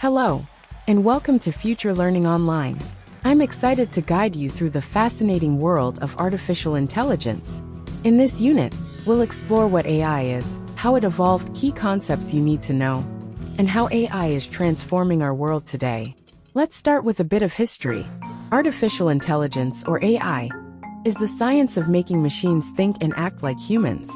Hello, and welcome to Future Learning Online. I'm excited to guide you through the fascinating world of artificial intelligence. In this unit, we'll explore what AI is, how it evolved, key concepts you need to know, and how AI is transforming our world today. Let's start with a bit of history. Artificial intelligence, or AI, is the science of making machines think and act like humans.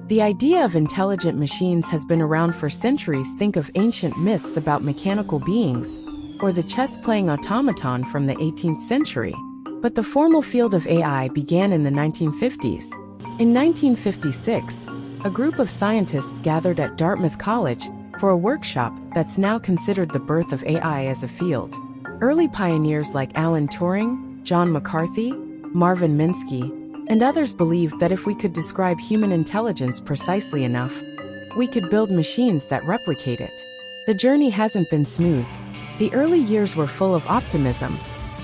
The idea of intelligent machines has been around for centuries. Think of ancient myths about mechanical beings, or the chess-playing automaton from the 18th century. But the formal field of AI began in the 1950s. In 1956, a group of scientists gathered at Dartmouth College for a workshop that's now considered the birth of AI as a field. Early pioneers like Alan Turing, John McCarthy, Marvin Minsky, and others believed that if we could describe human intelligence precisely enough, we could build machines that replicate it. The journey hasn't been smooth. The early years were full of optimism,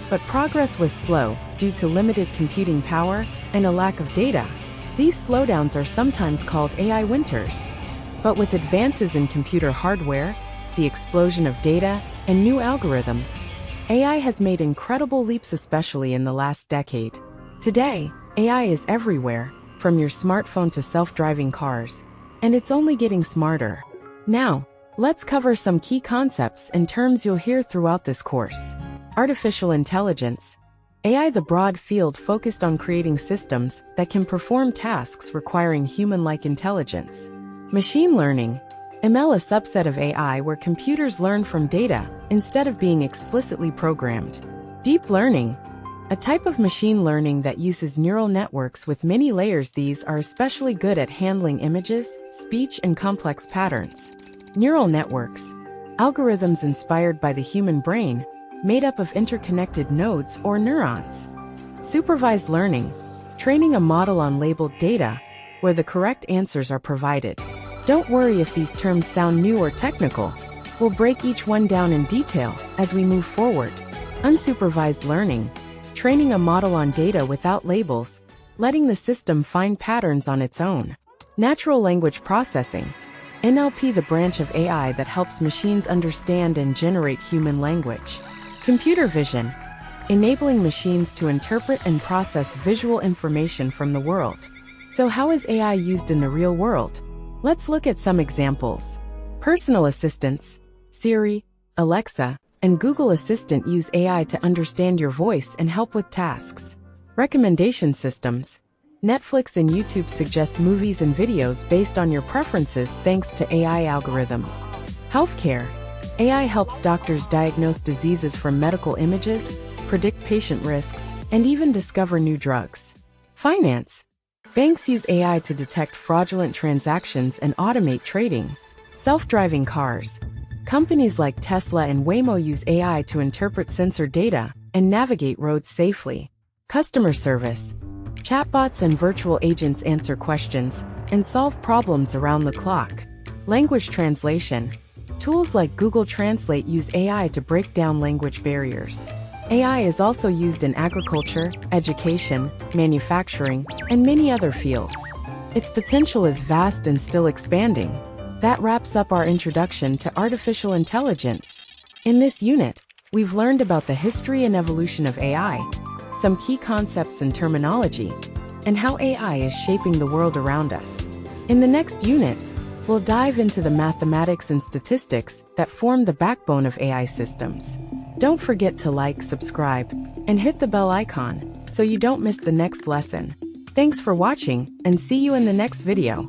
but progress was slow due to limited computing power and a lack of data. These slowdowns are sometimes called AI winters. But with advances in computer hardware, the explosion of data, and new algorithms, AI has made incredible leaps, especially in the last decade. Today, AI is everywhere, from your smartphone to self-driving cars, and it's only getting smarter. Now, let's cover some key concepts and terms you'll hear throughout this course. Artificial intelligence, AI, the broad field focused on creating systems that can perform tasks requiring human-like intelligence. Machine learning, ML, a subset of AI where computers learn from data instead of being explicitly programmed. Deep learning, a type of machine learning that uses neural networks with many layers. These are especially good at handling images, speech, and complex patterns. Neural networks, algorithms inspired by the human brain, made up of interconnected nodes or neurons. Supervised learning, training a model on labeled data, where the correct answers are provided. Don't worry if these terms sound new or technical. We'll break each one down in detail as we move forward. Unsupervised learning, training a model on data without labels, letting the system find patterns on its own. Natural language processing, NLP, the branch of AI that helps machines understand and generate human language. Computer vision, enabling machines to interpret and process visual information from the world. So how is AI used in the real world? Let's look at some examples. Personal assistants, Siri, Alexa, and Google Assistant use AI to understand your voice and help with tasks. Recommendation systems, Netflix and YouTube suggest movies and videos based on your preferences thanks to AI algorithms. Healthcare, AI helps doctors diagnose diseases from medical images, predict patient risks, and even discover new drugs. Finance, banks use AI to detect fraudulent transactions and automate trading. Self-driving cars, companies like Tesla and Waymo use AI to interpret sensor data and navigate roads safely. Customer service, chatbots and virtual agents answer questions and solve problems around the clock. Language translation, tools like Google Translate use AI to break down language barriers. AI is also used in agriculture, education, manufacturing, and many other fields. Its potential is vast and still expanding. That wraps up our introduction to artificial intelligence. In this unit, we've learned about the history and evolution of AI, some key concepts and terminology, and how AI is shaping the world around us. In the next unit, we'll dive into the mathematics and statistics that form the backbone of AI systems. Don't forget to like, subscribe, and hit the bell icon so you don't miss the next lesson. Thanks for watching, and see you in the next video.